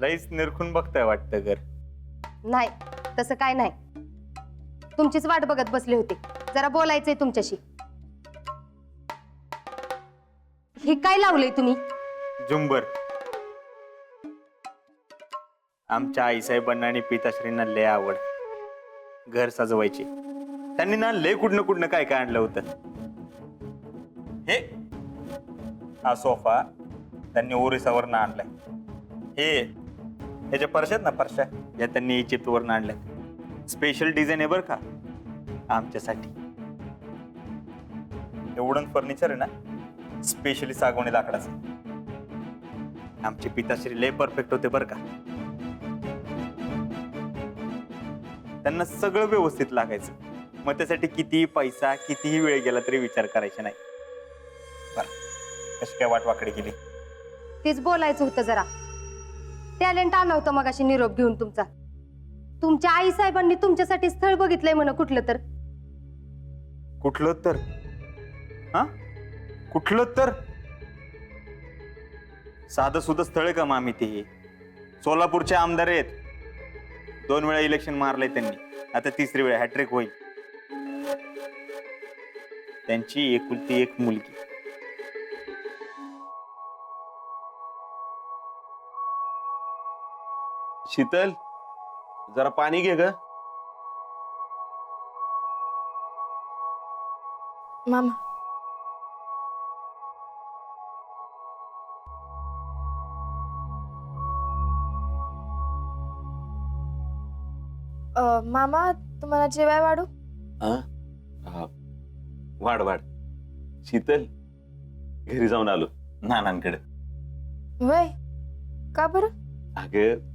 लईच निरखून बघताय वाटतं घर. नाही, तसं काय नाही. तुमचीच वाट बघत बसले होते. जरा बोलायचंय तुमच्याशी. हे काय लावलंय तुम्ही? झुंबर. आमच्या आईसाहेबांना आणि पिताश्रींना लय आवड घर सजवायची. त्यांनी ना लय कुठनं काय काय आणलं होतं. हे हा सोफा त्यांनी ओरिसावरनं आणलाय. हे ज्या परश्या आहेत ना, परश्या या त्यांनी इजिप्तवरनं आणल्या. स्पेशल डिझाईन आहे बरं का आमच्यासाठी. एवढं फर्निचर आहे ना, स्पेशली सागवणी लाकडाचं. आमचे पिताश्री लय परफेक्ट होते बरं का. त्यांना सगळं व्यवस्थित लागायचं. मग त्यासाठी कितीही पैसा कितीही वेळ गेला तरी विचार करायचे नाही. कशी काय वाटवाकडे गेली? तेच बोलायचं होतं. जरा टॅलेंट आलं होतं मग अशी निरोप घेऊन तुमचा. तुमच्या आई साहेबांनी तुमच्यासाठी स्थळ बघितलंय म्हण. कुठलं तर हा कुठलं तर साधं सुद्धा स्थळ आहे का मामी? ते सोलापूरचे आमदार आहेत. 2 वेळा इलेक्शन मारलंय त्यांनी. आता 3री वेळा हॅट्रिक होईल. त्यांची एकुलती एक मुलगी. शीतल, जरा पाणी घे ग. मामा, मामा तुम्हाला जेवाय वाढू? वाढ वाढ. शीतल, घरी जाऊन आलो नानांकडे. वय का बरं? अगं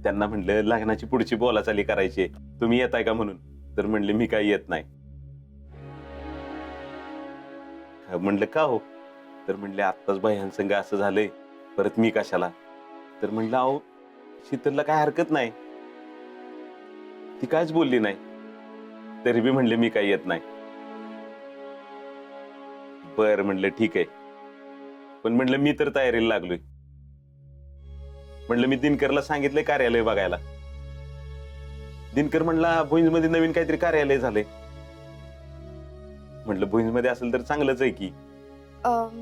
त्यांना म्हणलं लग्नाची पुढची बोलाचाली करायची, तुम्ही येताय का म्हणून. तर म्हणले मी काही येत नाही. म्हणलं का हो? तर म्हणले आत्ताच भयांसंग असं झालंय, परत मी कशाला. तर म्हणलं अहो शीतलला काय हरकत नाही. ती कायच बोलली नाही. तरी बी म्हणले मी काही येत नाही. बर म्हणलं ठीक आहे. पण म्हणलं मी तर तयारीला लागलोय. म्हणलं मी दिनकरला सांगितलंय कार्यालय बघायला. दिनकर म्हणला भुईंजमध्ये नवीन काहीतरी कार्यालय झालंय. म्हणलं भुईंजमध्ये असेल तर चांगलंच आहे की.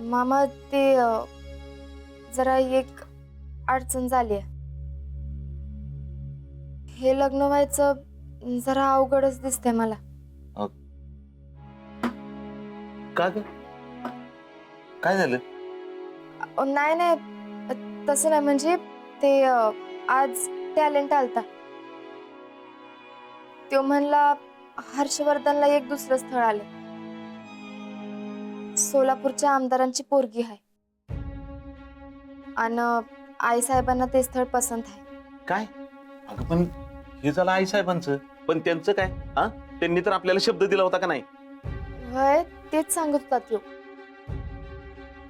मामा ते जरा एक अडचण झाली. हे लग्न व्हायचं जरा अवघडच दिसतंय मला. का ग? काय झालं? नाही नाही तसं नाही. म्हणजे ते आज टॅलेंट आलता. तो म्हणला हर्षवर्धनला एक दुसरं स्थळ आलं. सोलापूरच्या आमदारांची पोरगी आहे आणि आई साहेबांना ते स्थळ पसंत आहे. काय? अगं पण हे झालं आई साहेबांचं, पण त्यांचं काय? हा, त्यांनी तर आपल्याला शब्द दिला होता का नाही? वय तेच सांगत होता.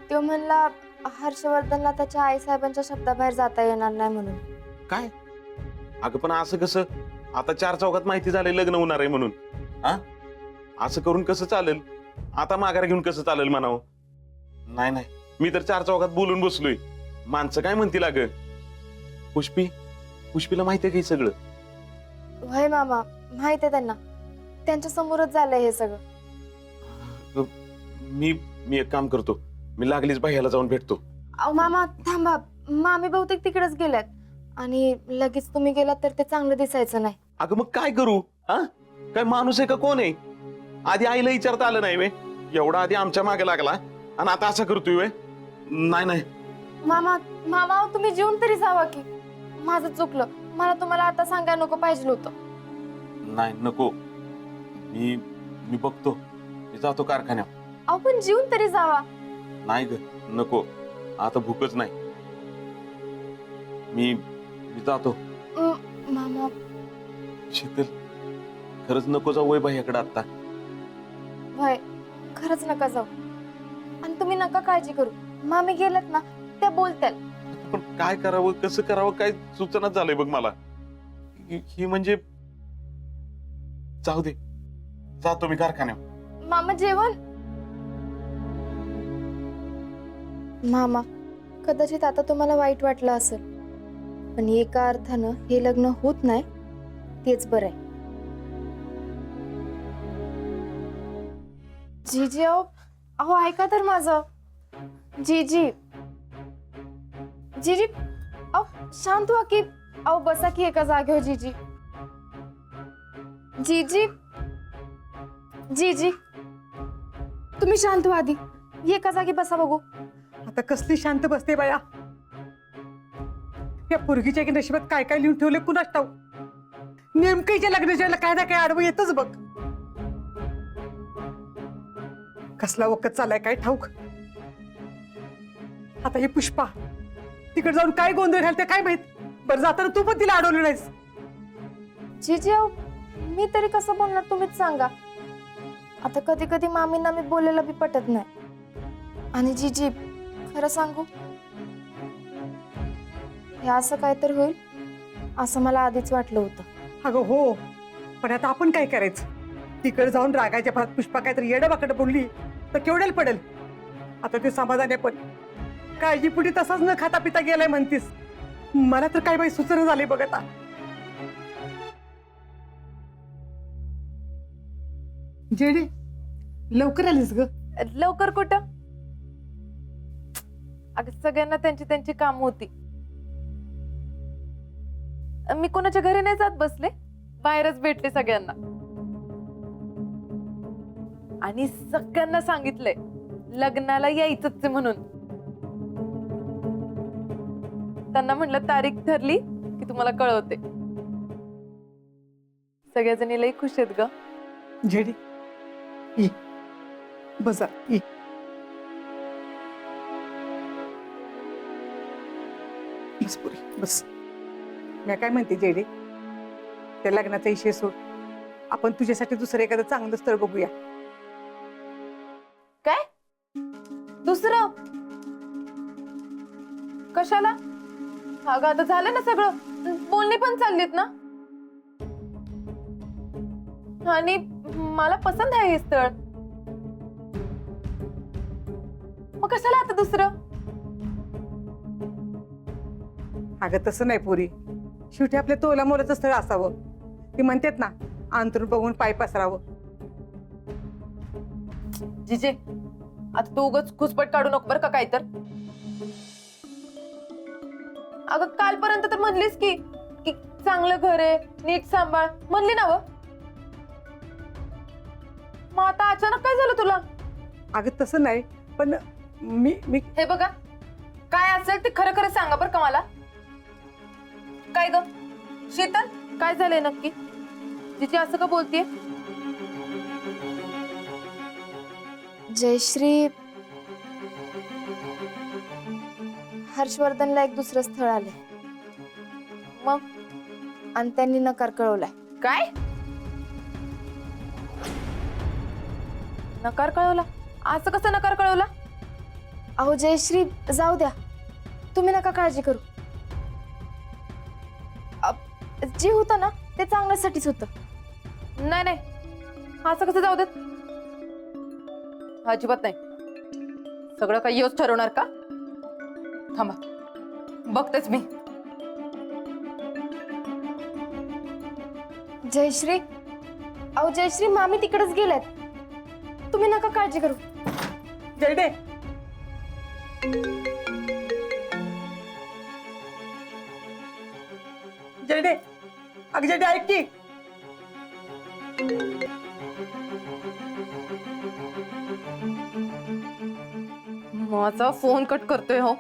तो म्हणला हर्षवर्धनला त्याच्या आई साहेबांच्या शब्दाबाहेर जाता येणार नाही म्हणून. काय? अगं पण असं कसं? आता 4 चौकात माहिती झालंय लग्न होणार आहे म्हणून. हा, असं करून कसं चालेल? आता माघार घेऊन कसं चालेल म्हणावं? नाही नाही, मी तर 4 चौकात बोलून बसलोय. माणसं काय म्हणतील? अगं पुष्पीला माहितीये का हे सगळं? वय मामा माहित आहे त्यांना. त्यांच्या समोरच झालंय हे सगळं. मी एक काम करतो, मी लागलीच भैयाला जाऊन भेटतो. अहो मामा थांबा. मामी बहुतेक तिकडेच गेल्यात आणि लगेच तुम्ही गेलात तर ते चांगलं दिसायचं नाही. अगं मग काय करू? हा, काय माणूस आहे का कोण आहे? आधी आईला विचारता आलं नाही वे? एवढा आधी आमच्या मागे लागला आणि आता असं करतोय वे? नाही नाही मामा मामा तुम्ही जेवून तरी जावा की. माझं चुकलं. मला तुम्हाला आता सांगायला नको पाहिजे होतं. नाही नको. मी बघतो. मी जातो कारखान्यात. अहो पण जेवून तरी जावा. नाही ग नको, आता भूकच नाही. मी जातो. मामा शीतल, खरंच नको जाऊ वय भैयाकडे आता. वय खरंच नका जाऊ. आणि तुम्ही नका काळजी करू. मामी गेल्यात ना, त्या बोलत्याल. पण काय करावं कसं करावं काय सुचनाच झालंय बघ मला. ही म्हणजे जाऊ दे, जातो मी कारखान्यात. मामा जेवण. मामा कदाचित आता तुम्हाला वाईट वाटलं असेल, पण एका अर्थानं हे लग्न होत नाही तेच बरं आहे. जीजी अहो अहो ऐका तर माझं. जीजी जीजी अहो शांत व्हा की. अहो बसा की एका जागेवर. जीजी जीजी जीजी तुम्ही शांत व्हा आधी. एका जागी बसा बघू. आता कसली शांत बसते बाया. या पोरगीच्या की नशिबात काय काय लिहून ठेवले कुणाच ठाऊक. नेमकं हिच्या लग्नाच्या वेळेला काय ना काय आडवं येतच बघ. कसला वखत चालाय काय ठाऊक. आता ही पुष्पा तिकडे जाऊन काय गोंधळ घालते काय माहित. बरं जाताना तू पण तिला अडवलं नाहीस. जीजी अहो मी तरी कसं बोलणार तुम्हीच सांगा. आता कधी कधी मामींना मी बोलायला बी पटत नाही. आणि जीजी खरं सांगू हे असं काय तर होईल असं मला आधीच वाटलं होतं. अगं हो, पण आता आपण काय करायचं. तिकडे जाऊन रागाच्या भात पुष्पा काहीतरी येडं बोलली तर केवढ्याला पडेल. आता ते समाधान आहे पण काळजीपुटी तसाच न खाता पिता गेलाय म्हणतीस. मला तर काय बाई सुचना झाले बघ आता. जेडी लवकर आलीस ग. लवकर कुठं. अगं सगळ्यांना त्यांची त्यांची काम होती. मी कोणाच्या घरी नाही जात बसले, बाहेरच भेटले सगळ्यांना. आणि सगळ्यांना सांगितलंय लग्नाला यायचंच आहे म्हणून. त्यांना म्हटलं तारीख ठरली की तुम्हाला कळवते. सगळ्याजणी लई खुश आहेत ग. जेडी ये बसा ये. बस पुरी बस. मी काय म्हणते जेडी, त्या लग्नाचा विषय सोड. आपण तुझ्यासाठी दुसरं एखादं चांगलं स्थळ बघूया. काय दुसरं कशाला. अगं आता झालं ना सगळं. बोलणी पण चाललीत ना. आणि मला पसंत आहे हे स्थळ. मग कशाला आता दुसरं. अगं तसं नाही पुरी. शेवटी आपल्या तोला मोलाचं स्थळ असावं. ती म्हणतात ना अंतरून बघून पाय पसरावं. जिजे आता तू उगाच घुसपट काढू नको बरं का. काय तर अगं कालपर्यंत तर म्हणलीस की चांगलं घर आहे नीट सांभाळ म्हणली ना व. मग आता अचानक काय झालं तुला. अगं तसं नाही पण मी मी हे बघा काय असेल ते खरं खरं सांगा बरं का मला. काय ग शीतल काय झालंय नक्की. जिजे असं का बोलतीये. जयश्री हर्षवर्धनला एक दुसरं स्थळ आले मग आणि त्यांनी नकार कळवलाय. काय नकार कळवला. असं कसं नकार कळवला. अहो जयश्री जाऊ द्या तुम्ही नका काळजी करू. जे होतं ना ते चांगल्यासाठीच होतं. नाही नाही असं कसं जाऊ देत. अजिबात नाही. सगळं काही योच ठरवणार का. थांबा बघतेच मी. जयश्री अहो जयश्री मामी तिकडेच गेल्यात. तुम्ही नका काळजी करू. जयडे जयडे अगं जयडे ऐक की. माझा फोन कट करतोय हो.